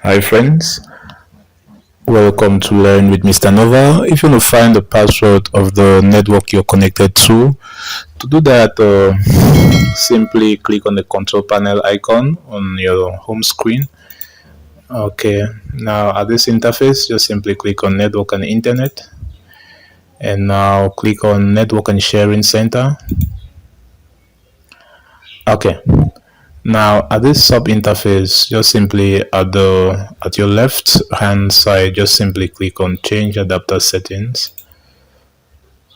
Hi friends, welcome to Learn with Mr. Nova. If you want to find the password of the network you're connected to do that, simply click on the control panel icon on your home screen. Okay, now at this interface, just simply click on Network and Internet, and now click on Network and Sharing Center. Okay, now at this sub interface, just simply at your left hand side, just simply click on Change Adapter Settings.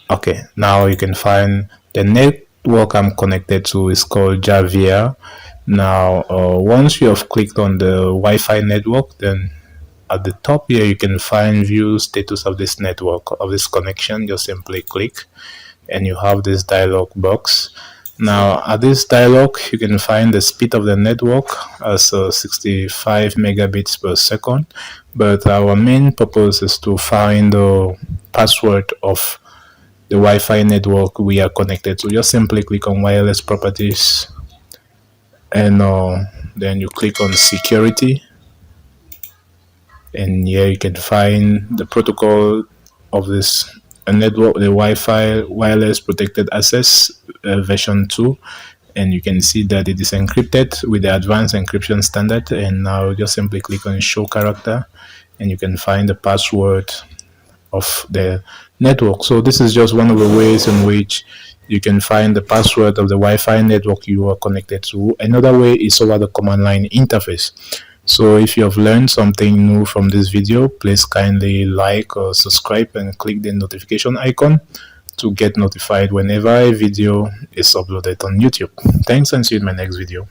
Okay, now you can find the network I'm connected to is called Javia. Now, once you have clicked on the Wi-Fi network, then at the top here you can find view status of this network, of this connection. Just simply click and you have this dialog box. Now at this dialog you can find the speed of the network as 65 megabits per second, but our main purpose is to find the password of the Wi-Fi network we are connected to. Just simply click on wireless properties, and then you click on security, and here you can find the protocol of this network, the Wi-Fi wireless protected access version 2, and you can see that it is encrypted with the advanced encryption standard. And now just simply click on show character and you can find the password of the network. So this is just one of the ways in which you can find the password of the Wi-Fi network you are connected to. Another way is over the command line interface. So if you have learned something new from this video, please kindly like or subscribe and click the notification icon to get notified whenever a video is uploaded on YouTube. Thanks, and see you in my next video.